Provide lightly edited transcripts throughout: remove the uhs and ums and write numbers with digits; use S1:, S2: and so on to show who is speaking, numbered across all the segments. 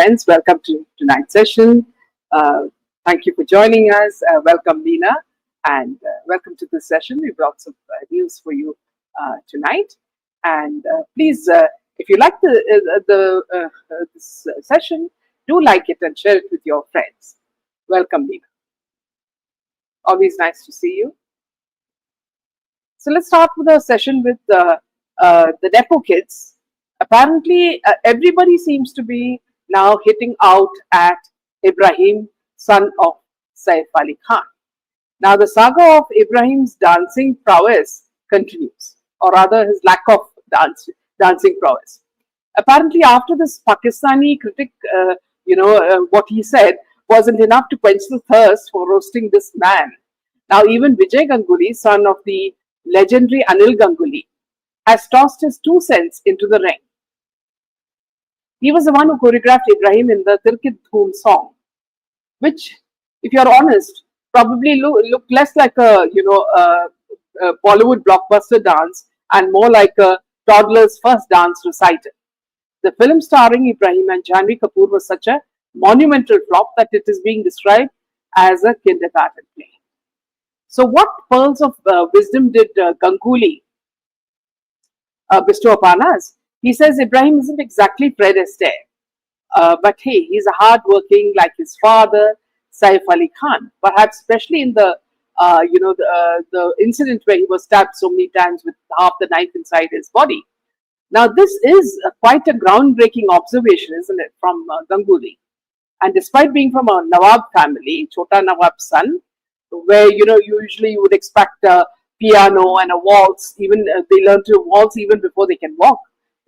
S1: friends. Welcome to tonight's session. Thank you for joining us. Welcome, Leena, and welcome to this session. We've got some news for you tonight. And please, if you like this session, do like it and share it with your friends. Welcome, Leena. Always nice to see you. So let's start with a session with the Nepo kids. Apparently, everybody seems to be now hitting out at Ibrahim, son of Saif Ali Khan. Now, the saga of Ibrahim's dancing prowess continues, or rather, his lack of dancing prowess. Apparently, after this Pakistani critic, what he said wasn't enough to quench the thirst for roasting this man. Now, even Vijay Ganguly, son of the legendary Anil Ganguly, has tossed his 2 cents into the ring. He was the one who choreographed Ibrahim in the Tirkit Dhoom song, which, if you're honest, probably looked less like a Bollywood blockbuster dance and more like a toddler's first dance recital. The film starring Ibrahim and Janhvi Kapoor was such a monumental flop that it is being described as a kindergarten play. So, what pearls of wisdom did Ganguly bestow upon us? He says Ibrahim isn't exactly Fred Astaire, but hey, he's a hard-working like his father, Saif Ali Khan. Perhaps especially in the incident where he was stabbed so many times with half the knife inside his body. Now, this is quite a groundbreaking observation, isn't it, from Ganguly? And despite being from a Nawab family, Chota Nawab's son, where usually you would expect a piano and a waltz, even they learn to waltz even before they can walk.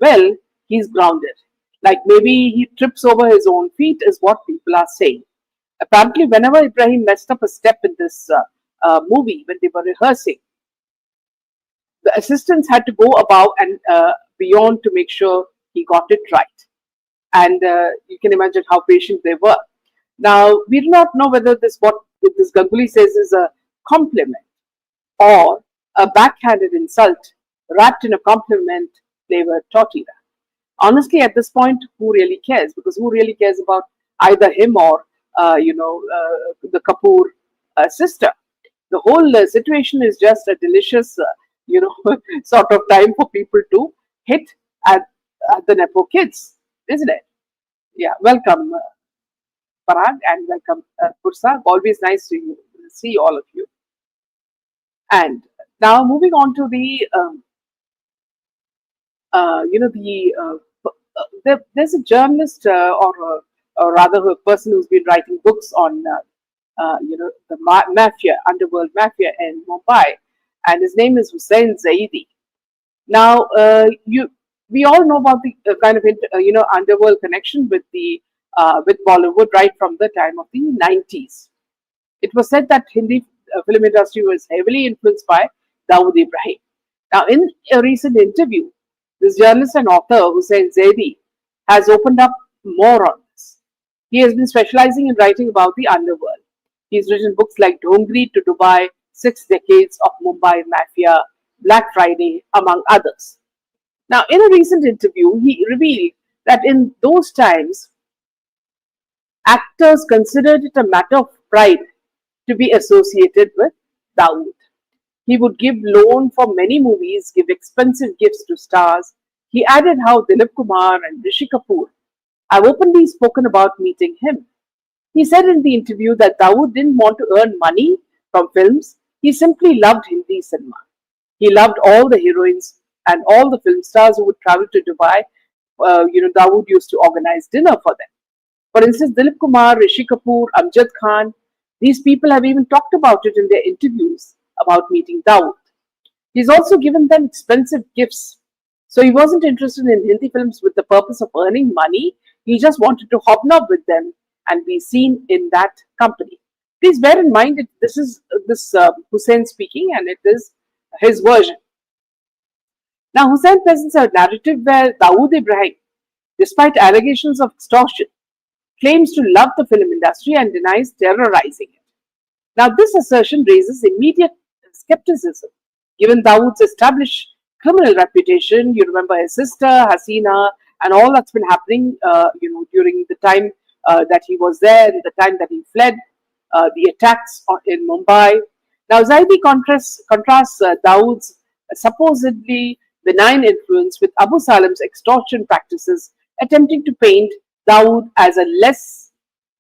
S1: Well, he's grounded. Like maybe he trips over his own feet, is what people are saying. Apparently, whenever Ibrahim messed up a step in this movie, when they were rehearsing, the assistants had to go above and beyond to make sure he got it right. And you can imagine how patient they were. Now, we do not know whether this Ganguly says is a compliment or a backhanded insult wrapped in a compliment flavored tortilla. Honestly, at this point, who really cares? Because who really cares about either him or the Kapoor sister? The whole situation is just a delicious, sort of time for people to hit at the Nepo kids, isn't it? Yeah, welcome, Parag, and welcome, Pursa. Always nice to see all of you. And now moving on to the there's a journalist or rather a person who's been writing books on the mafia, underworld mafia in Mumbai, and his name is Hussain Zaidi. Now we all know about the kind of underworld connection with Bollywood right from the time of the 90s. It was said that Hindi film industry was heavily influenced by Dawood Ibrahim. Now, in a recent interview, this journalist and author Hussain Zaidi has opened up more on this. He has been specializing in writing about the underworld. He's written books like Dongri to Dubai, 6 Decades of Mumbai Mafia, Black Friday, among others. Now, in a recent interview, he revealed that in those times, actors considered it a matter of pride to be associated with Dawood. He would give loan for many movies, give expensive gifts to stars. He added how Dilip Kumar and Rishi Kapoor have openly spoken about meeting him. He said in the interview that Dawood didn't want to earn money from films. He simply loved Hindi cinema. He loved all the heroines and all the film stars who would travel to Dubai. Dawood used to organize dinner for them. For instance, Dilip Kumar, Rishi Kapoor, Amjad Khan, these people have even talked about it in their interviews about meeting Dawood. He's also given them expensive gifts. So he wasn't interested in Hindi films with the purpose of earning money. He just wanted to hobnob with them and be seen in that company. Please bear in mind that this is Hussain speaking and it is his version. Now, Hussain presents a narrative where Dawood Ibrahim, despite allegations of extortion, claims to love the film industry and denies terrorizing it. Now, this assertion raises immediate skepticism, given Dawood's established criminal reputation. You remember his sister, Hasina, and all that's been happening, during the time that he was there, the time that he fled, the attacks in Mumbai. Now, Zaidi contrasts Dawood's supposedly benign influence with Abu Salam's extortion practices, attempting to paint Dawood as a less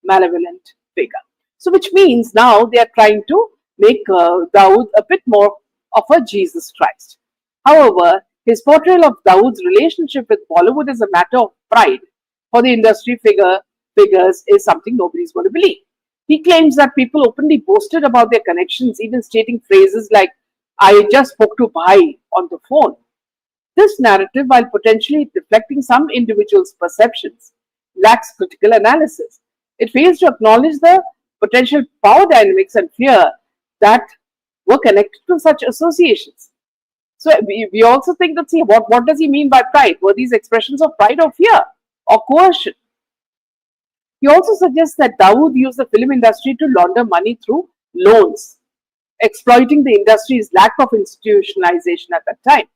S1: malevolent figure. So, which means now they are trying to make Dawood a bit more of a Jesus Christ. However, his portrayal of Dawood's relationship with Bollywood as a matter of pride for the industry figures is something nobody's going to believe. He claims that people openly boasted about their connections, even stating phrases like, I just spoke to Bhai on the phone. This narrative, while potentially reflecting some individuals' perceptions, lacks critical analysis. It fails to acknowledge the potential power dynamics and fear that were connected to such associations. So we also think that, see, what does he mean by pride? Were these expressions of pride or fear or coercion? He also suggests that Dawood used the film industry to launder money through loans, exploiting the industry's lack of institutionalization at that time.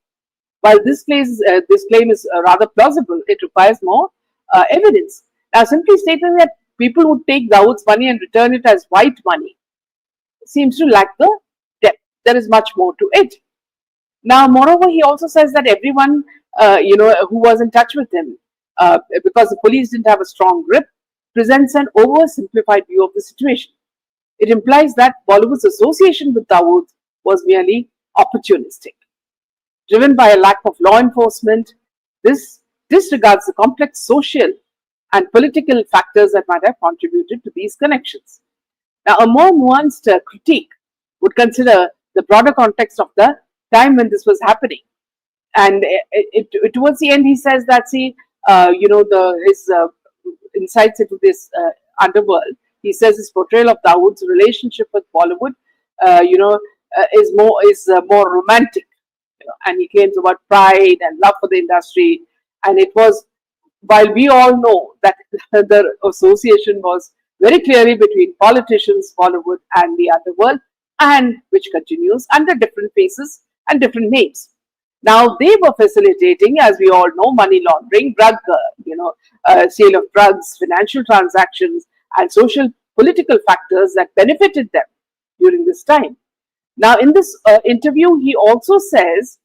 S1: While this claim is rather plausible, it requires more evidence. Now, simply stating that people would take Dawood's money and return it as white money seems to lack the depth. There is much more to it. Now, moreover, he also says that everyone, who was in touch with him, because the police didn't have a strong grip, presents an oversimplified view of the situation. It implies that Bollywood's association with Dawood was merely opportunistic. Driven by a lack of law enforcement, this disregards the complex social and political factors that might have contributed to these connections. Now, a more nuanced critique would consider the broader context of the time when this was happening. And towards the end, he says that, see, his insights into this underworld. He says his portrayal of Dawood's relationship with Bollywood, is more romantic. And he claims about pride and love for the industry. And it was, while we all know that the association was very clearly between politicians, Bollywood, and the underworld, and which continues under different faces and different names. Now, they were facilitating, as we all know, money laundering, sale of drugs, financial transactions, and social political factors that benefited them during this time. Now, in this interview, he also says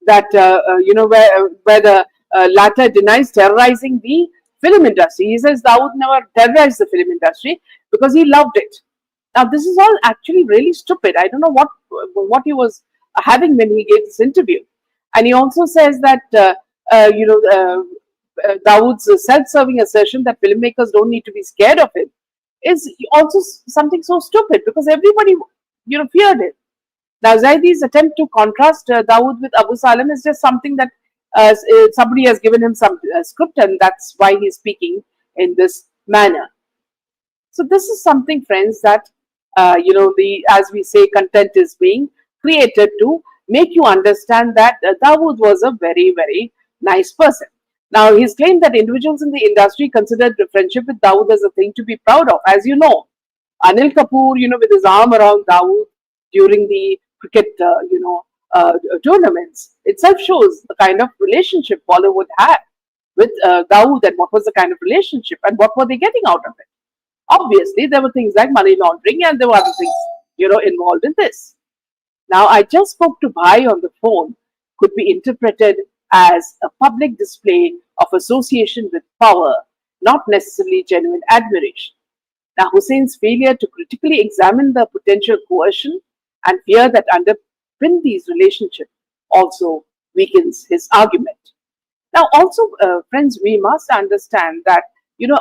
S1: that, where the latter denies terrorizing the film industry. He says Dawood never terrorized the film industry because he loved it. Now, this is all actually really stupid. I don't know what he was having when he gave this interview. And he also says that, Dawood's self-serving assertion that filmmakers don't need to be scared of him is also something so stupid because everybody, feared him. Now, Zaidi's attempt to contrast Dawood with Abu Salam is just something that somebody has given him some script, and that's why he's speaking in this manner. So this is something, friends, that as we say, content is being created to make you understand that Dawood was a very, very nice person. Now, he's claimed that individuals in the industry considered the friendship with Dawood as a thing to be proud of. As you know, Anil Kapoor, with his arm around Dawood during the cricket, tournaments, itself shows the kind of relationship Bollywood had with Dawood, and what was the kind of relationship and what were they getting out of it. Obviously, there were things like money laundering and there were other things, involved in this. Now, I just spoke to Bhai on the phone could be interpreted as a public display of association with power, not necessarily genuine admiration. Now, Hussein's failure to critically examine the potential coercion and fear that underpin these relationships also weakens his argument. Now, also, friends, we must understand that,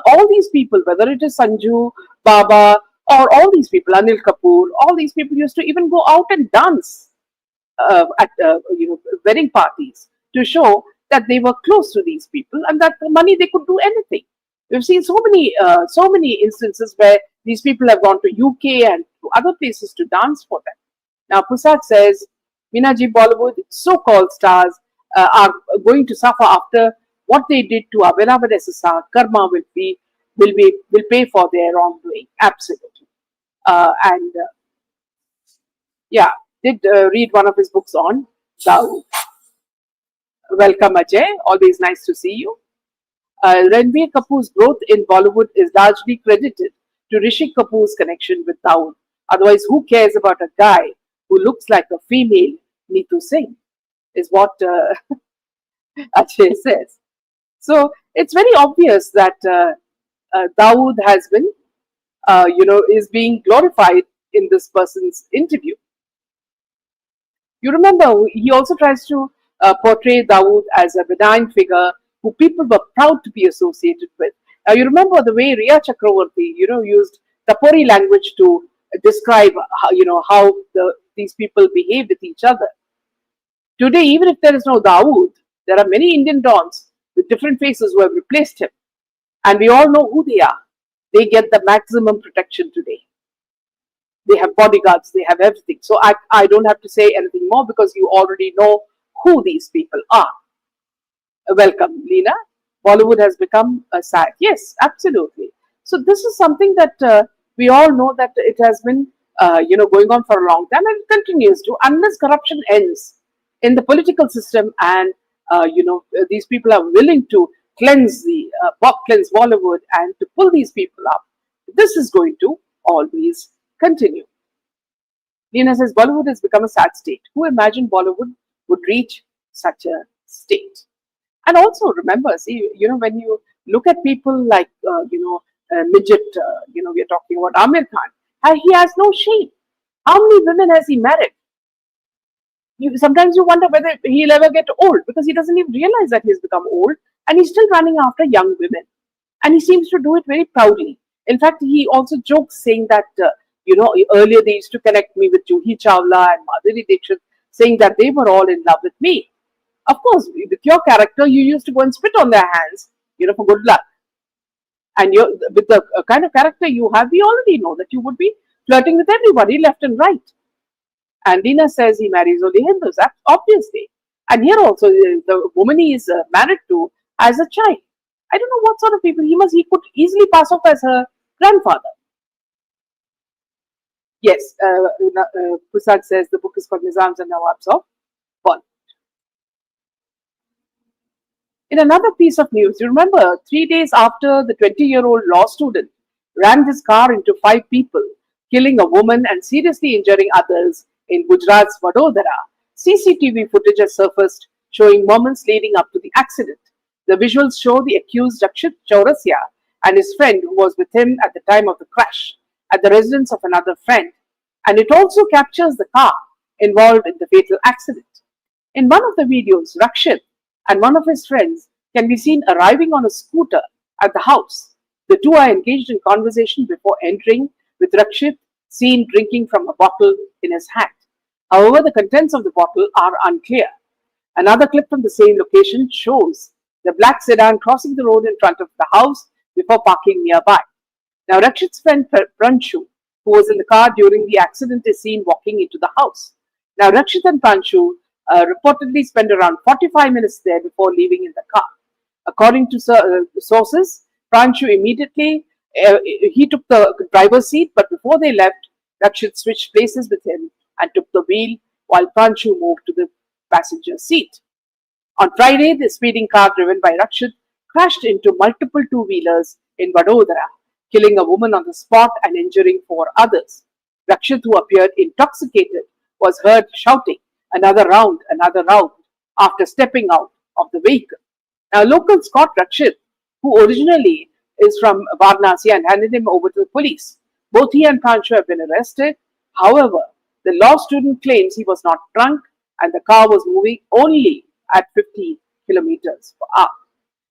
S1: all these people, whether it is Sanju, Baba, or all these people, Anil Kapoor, all these people used to even go out and dance at wedding parties to show that they were close to these people and that for money they could do anything. We've seen so many instances where these people have gone to UK and to other places to dance for them. Now, Pusat says, Minaji, Bollywood so-called stars are going to suffer after what they did to our beloved SSR. Karma will pay for their wrongdoing. Absolutely. Did read one of his books on Dawood. Welcome, Ajay. Always nice to see you. Ranbir Kapoor's growth in Bollywood is largely credited to Rishi Kapoor's connection with Dawood. Otherwise, who cares about a guy who looks like a female Neetu Singh? Is what Ajay says. So it's very obvious that Dawood has been, is being glorified in this person's interview. You remember, he also tries to portray Dawood as a benign figure who people were proud to be associated with. Now, you remember the way Riya Chakravarti, used Tapori language to describe, how these people behave with each other. Today, even if there is no Dawood, there are many Indian dons with different faces who have replaced him. And we all know who they are. They get the maximum protection today. They have bodyguards, they have everything. So I don't have to say anything more because you already know who these people are. Welcome, Leena. Bollywood has become a side. Yes, absolutely. So this is something that we all know that it has been, going on for a long time and it continues to unless corruption ends in the political system and, these people are willing to cleanse Bollywood and to pull these people up. This is going to always continue. Leena says Bollywood has become a sad state. Who imagined Bollywood would reach such a state? And also remember, see, when you look at people like, midget, we're talking about Amir Khan, he has no shame. How many women has he married? Sometimes you wonder whether he'll ever get old because he doesn't even realize that he's become old and he's still running after young women. And he seems to do it very proudly. In fact, he also jokes saying that, earlier they used to connect me with Juhi Chawla and Madhuri Dixit, saying that they were all in love with me. Of course, with your character, you used to go and spit on their hands, for good luck. And with the kind of character you have, we already know that you would be flirting with everybody left and right. And Leena says he marries only Hindus, obviously. And here also, the woman he is married to has a child. I don't know what sort of people he could easily pass off as her grandfather. Yes, Pusad says the book is called Nizams and Nawabs of Bollywood. In another piece of news, you remember 3 days after the 20-year-old law student rammed his car into 5 people, killing a woman and seriously injuring others in Gujarat's Vadodara, CCTV footage has surfaced showing moments leading up to the accident. The visuals show the accused Rakshit Chaurasia and his friend who was with him at the time of the crash at the residence of another friend, and it also captures the car involved in the fatal accident. In one of the videos, Rakshit and one of his friends can be seen arriving on a scooter at the house. The two are engaged in conversation before entering, with Rakshit seen drinking from a bottle in his hand. However, the contents of the bottle are unclear. Another clip from the same location shows the black sedan crossing the road in front of the house before parking nearby. Now, Rakshit's friend Pranshu, who was in the car during the accident, is seen walking into the house. Now, Rakshit and Pranshu reportedly spent around 45 minutes there before leaving in the car. According to sources, Pranshu immediately he took the driver's seat, but before they left, Rakshit switched places with him and took the wheel while Pranshu moved to the passenger seat. On Friday, the speeding car driven by Rakshit crashed into multiple two-wheelers in Vadodara, killing a woman on the spot and injuring 4 others. Rakshit, who appeared intoxicated, was heard shouting, another round, after stepping out of the vehicle. Now, locals caught Rakshit, who originally is from Varanasi, and handed him over to the police. Both he and Pranshu have been arrested. However, the law student claims he was not drunk and the car was moving only at 50 kilometers per hour.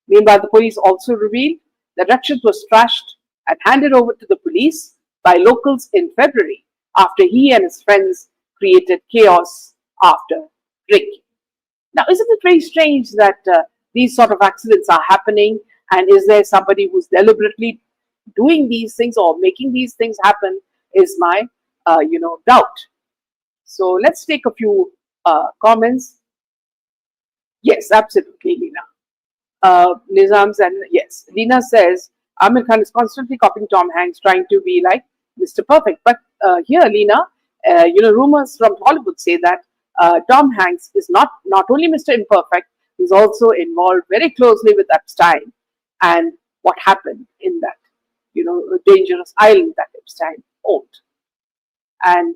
S1: Meanwhile, the police also revealed that Rakshit was trashed and handed over to the police by locals in February after he and his friends created chaos after drinking. Now, isn't it very strange that these sort of accidents are happening? And is there somebody who's deliberately doing these things or making these things happen? Is my, doubt. So let's take a few comments. Yes, absolutely, Leena. Nizams and yes, Leena says Amir Khan is constantly copying Tom Hanks, trying to be like Mr. Perfect. But here, Leena, rumors from Hollywood say that Tom Hanks is not only Mr. Imperfect, He's also involved very closely with Epstein and what happened in that, dangerous island that Epstein owned. And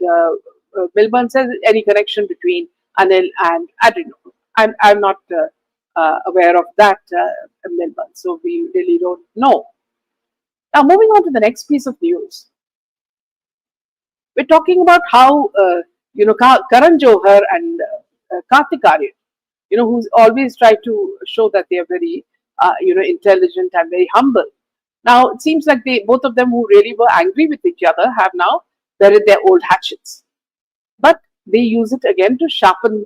S1: Milburn says any connection between Anil and Adreno. I'm not aware of that, Milburn, so we really don't know. Now, moving on to the next piece of news, we're talking about how Karan Johar and Kartik Aaryan, who's always tried to show that they are very intelligent and very humble. Now it seems like both of them who really were angry with each other have now buried their old hatchets, but they use it again to sharpen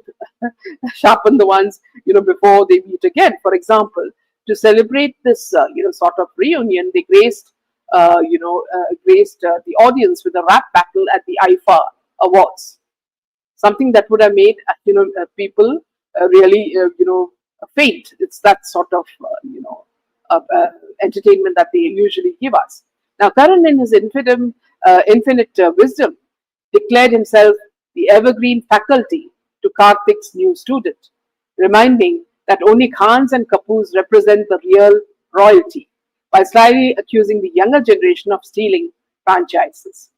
S1: sharpen the ones before they meet again. For example, to celebrate this sort of reunion, they graced the audience with a rap battle at the IFA Awards, something that would have made people really faint. It's that sort of entertainment that they usually give us. Now, Karan, in his infinite wisdom, declared himself the evergreen faculty to Karthik's new student, reminding that only Khans and Kapoors represent the real royalty, while slyly accusing the younger generation of stealing franchises.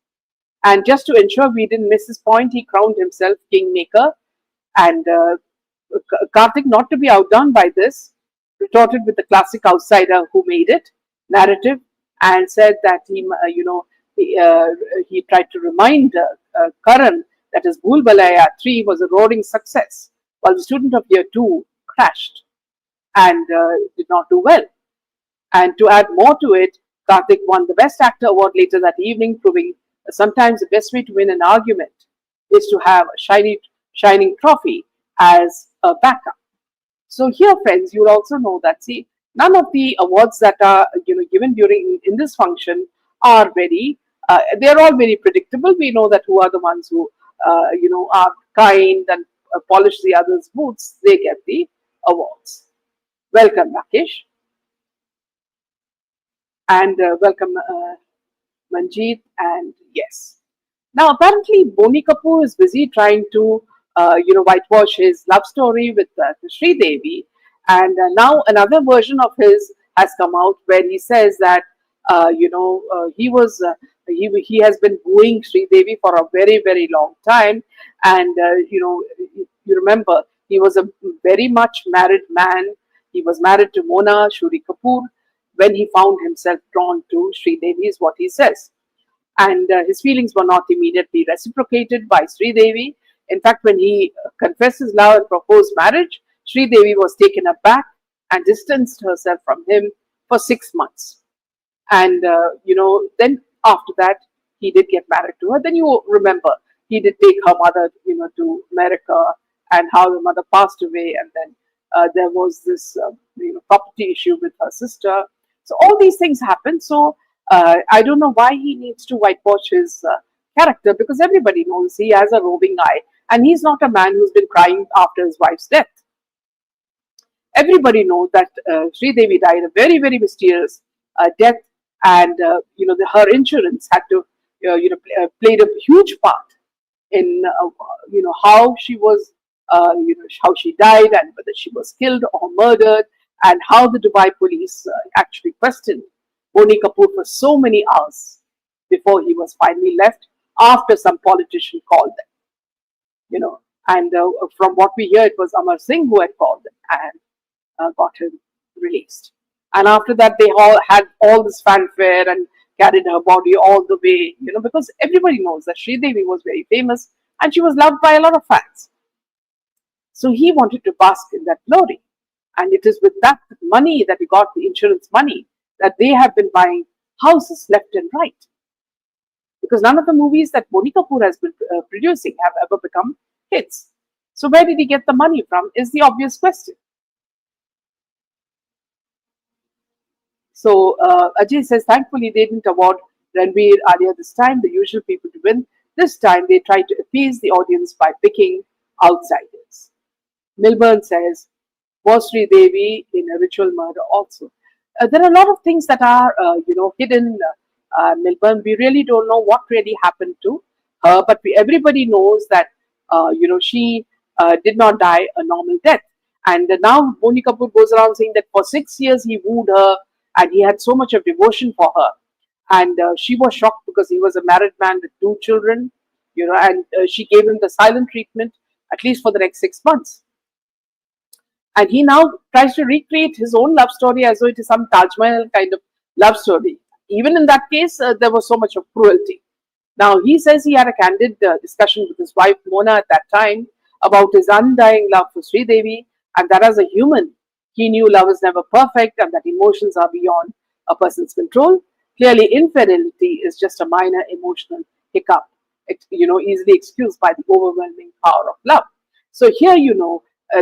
S1: And just to ensure we didn't miss his point, he crowned himself kingmaker. And Karthik, not to be outdone by this, retorted with the classic outsider who made it narrative, and said that he tried to remind Karan that his Bhool Bhulaiyaa 3 was a roaring success, while the student of year 2 crashed and did not do well. And to add more to it, Karthik won the Best Actor award later that evening, proving that sometimes the best way to win an argument is to have a shining trophy as a backup. So here, friends, you'll also know that, see, none of the awards that are given during in this function are they're all very predictable. We know that who are the ones who are kind and polish the others' boots. They get the awards. Welcome, Rakesh, and welcome, Manjeet, and yes. Now, apparently, Boney Kapoor is busy trying to, whitewash his love story with Sridevi, and now another version of his has come out where he says that, he has been wooing Sridevi for a very, very long time, and you remember he was a very much married man. He was married to Mona Shuri Kapoor when he found himself drawn to Sridevi, is what he says. And his feelings were not immediately reciprocated by Sridevi. In fact, when he confessed his love and proposed marriage, Sridevi was taken aback and distanced herself from him for 6 months. And, then after that, he did get married to her. Then you remember, he did take her mother, to America, and how the mother passed away. And then there was this, property issue with her sister. So all these things happened. So I don't know why he needs to whitewash his character, because everybody knows he has a roving eye, and he's not a man who's been crying after his wife's death. Everybody knows that Sridevi died a very, very mysterious death, and her insurance had to, played a huge part in, how she was, how she died, and whether she was killed or murdered, and how the Dubai police actually questioned Boney Kapoor for so many hours before he was finally left after some politician called them. And from what we hear, it was Amar Singh who had called them and got him released. And after that, they all had all this fanfare and carried her body all the way, because everybody knows that Sridevi was very famous and she was loved by a lot of fans. So he wanted to bask in that glory. And it is with that money that he got, the insurance money, that they have been buying houses left and right. Because none of the movies that Boney Kapoor has been producing have ever become hits. So where did he get the money from is the obvious question. So Ajay says, thankfully they didn't award Ranveer Alia this time, the usual people to win. This time they tried to appease the audience by picking outsiders. Milburn says, was Sridevi in a ritual murder also? There are a lot of things that are, hidden, Milburn. We really don't know what really happened to her, but everybody knows that, she did not die a normal death. And now Boney Kapoor goes around saying that for 6 years he wooed her and he had so much of devotion for her. And she was shocked because he was a married man with 2 children, and she gave him the silent treatment at least for the next 6 months. And he now tries to recreate his own love story as though it is some Taj Mahal kind of love story. Even in that case, there was so much of cruelty. Now, he says he had a candid discussion with his wife Mona at that time about his undying love for Sridevi, and that as a human, he knew love is never perfect and that emotions are beyond a person's control. Clearly, infidelity is just a minor emotional hiccup, easily excused by the overwhelming power of love. So here,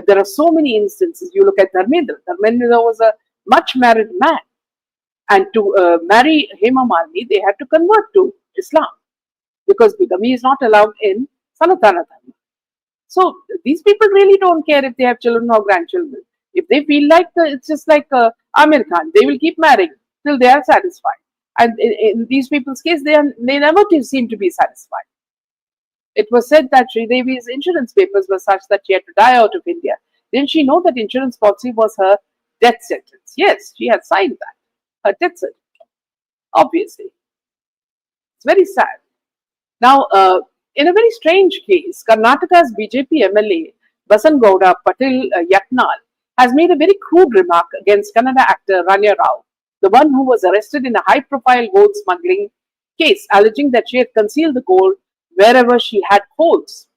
S1: there are so many instances. You look at Dharmendra. Dharmendra was a much married man, and to marry Hema Malini, they had to convert to Islam because bigamy is not allowed in Sanatana Dharma. So these people really don't care if they have children or grandchildren. If they feel like it's just like Amir Khan, they will keep marrying till they are satisfied. And in these people's case, they never seem to be satisfied. It was said that Sridevi's insurance papers were such that she had to die out of India. Didn't she know that insurance policy was her death sentence? Yes, she had signed that. Her death sentence. Obviously. It's very sad. Now, in a very strange case, Karnataka's BJP MLA Basan Gowda Patil Yatnal has made a very crude remark against Kannada actor Rania Rao, the one who was arrested in a high-profile gold smuggling case, alleging that she had concealed the gold wherever she had holes.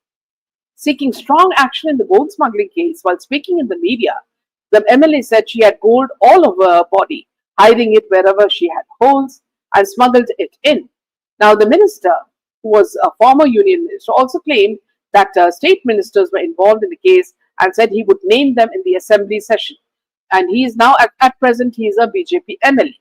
S1: Seeking strong action in the gold smuggling case while speaking in the media, the MLA said she had gold all over her body, hiding it wherever she had holes, and smuggled it in. Now, the minister, who was a former union minister, also claimed that state ministers were involved in the case and said he would name them in the assembly session. And he is now, at present, he is a BJP MLA.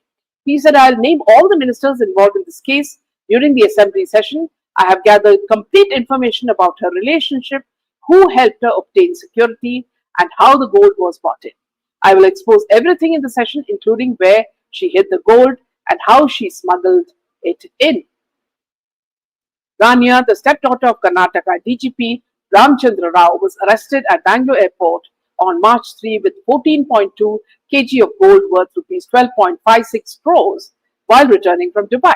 S1: He said, I'll name all the ministers involved in this case during the assembly session. I have gathered complete information about her relationship, who helped her obtain security, and how the gold was bought in. I will expose everything in the session, including where she hid the gold and how she smuggled it in. Rania, the stepdaughter of Karnataka DGP Ramchandra Rao, was arrested at Bangalore airport on March 3 with 14.2 kg of gold worth rupees 12.56 crores while returning from Dubai.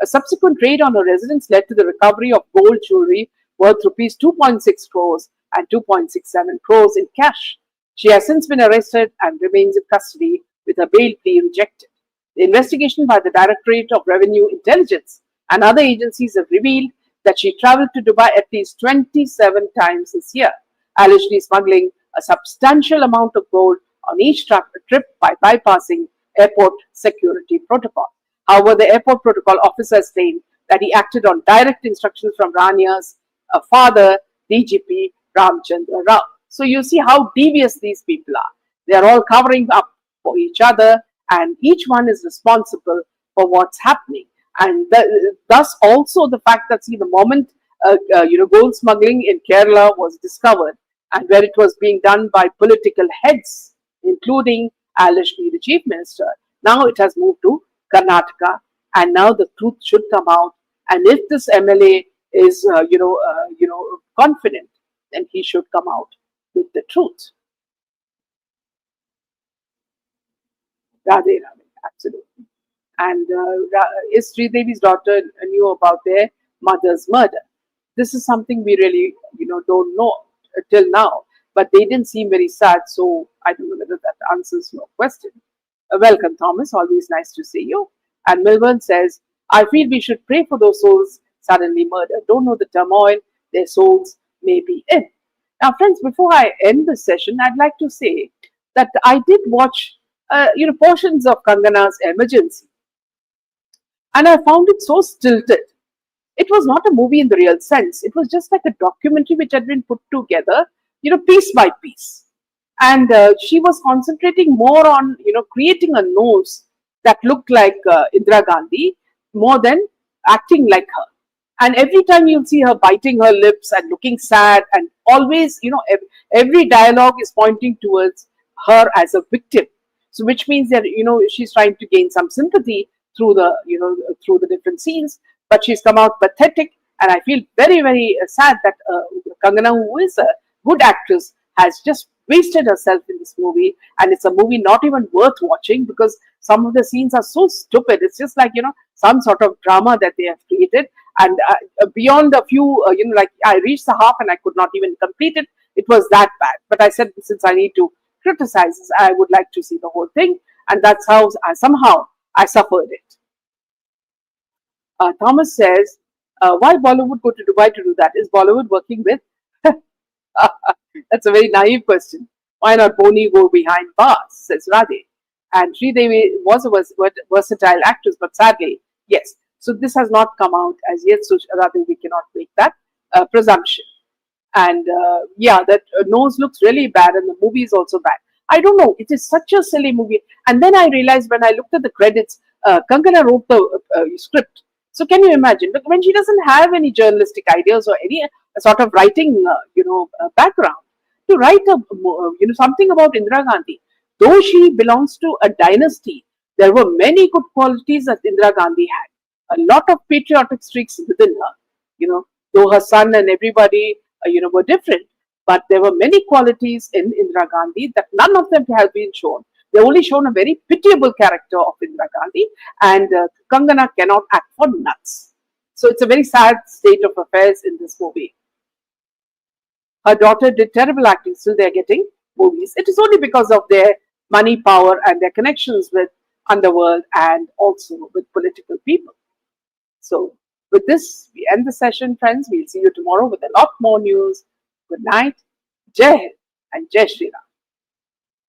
S1: A subsequent raid on her residence led to the recovery of gold jewelry worth rupees 2.6 crores and 2.67 crores in cash. She has since been arrested and remains in custody with her bail plea rejected. The investigation by the Directorate of Revenue Intelligence and other agencies have revealed that she traveled to Dubai at least 27 times this year, allegedly smuggling a substantial amount of gold on each trip by bypassing airport security protocol. However, the airport protocol officers claimed that he acted on direct instructions from Rania's father, DGP Ramchandra Rao. So you see how devious these people are. They are all covering up for each other, and each one is responsible for what's happening. And thus also the fact that, see, the moment gold smuggling in Kerala was discovered, and where it was being done by political heads, including allegedly the chief minister, now it has moved to Karnataka, and now the truth should come out. And if this MLA is, confident, then he should come out with the truth. Radhe Radhe, absolutely. And is Sridevi's daughter knew about their mother's murder? This is something we really, don't know till now. But they didn't seem very sad, so I don't know whether that answers your question. Welcome, Thomas. Always nice to see you. And Milburn says, I feel we should pray for those souls suddenly murdered. Don't know the turmoil their souls may be in. Now, friends, before I end the session, I'd like to say that I did watch, portions of Kangana's Emergency. And I found it so stilted. It was not a movie in the real sense. It was just like a documentary which had been put together, piece by piece. And she was concentrating more on, creating a nose that looked like Indira Gandhi more than acting like her. And every time you'll see her biting her lips and looking sad, and always, every dialogue is pointing towards her as a victim. So which means that, she's trying to gain some sympathy through the different scenes, but she's come out pathetic. And I feel very, very sad that Kangana, who is a good actress, has just wasted herself in this movie, and it's a movie not even worth watching because some of the scenes are so stupid. It's just like, some sort of drama that they have created, and beyond a few, like I reached the half and I could not even complete it. It was that bad. But I said, since I need to criticize this, I would like to see the whole thing, and that's how somehow I suffered it. Thomas says, why Bollywood go to Dubai to do that? Is Bollywood working with? That's a very naive question. Why not Boney go behind bars? Says Radhe. And Sridevi was a versatile actress, but sadly, yes. So this has not come out as yet. So Radhe, we cannot make that presumption. And yeah, that nose looks really bad, and the movie is also bad. I don't know. It is such a silly movie. And then I realized when I looked at the credits, Kangana wrote the script. So can you imagine? But when she doesn't have any journalistic ideas or any sort of writing, background to write something about Indira Gandhi, though she belongs to a dynasty, there were many good qualities that Indira Gandhi had. A lot of patriotic streaks within her. Though her son and everybody, were different, but there were many qualities in Indira Gandhi that none of them have been shown. They only shown a very pitiable character of Indira Gandhi, and Kangana cannot act for nuts. So it's a very sad state of affairs in this movie. Her daughter did terrible acting, still they're getting movies. It is only because of their money, power, and their connections with Underworld and also with political people. So with this, we end the session, friends. We'll see you tomorrow with a lot more news. Good night. Jai Hind and Jai Shri Ram.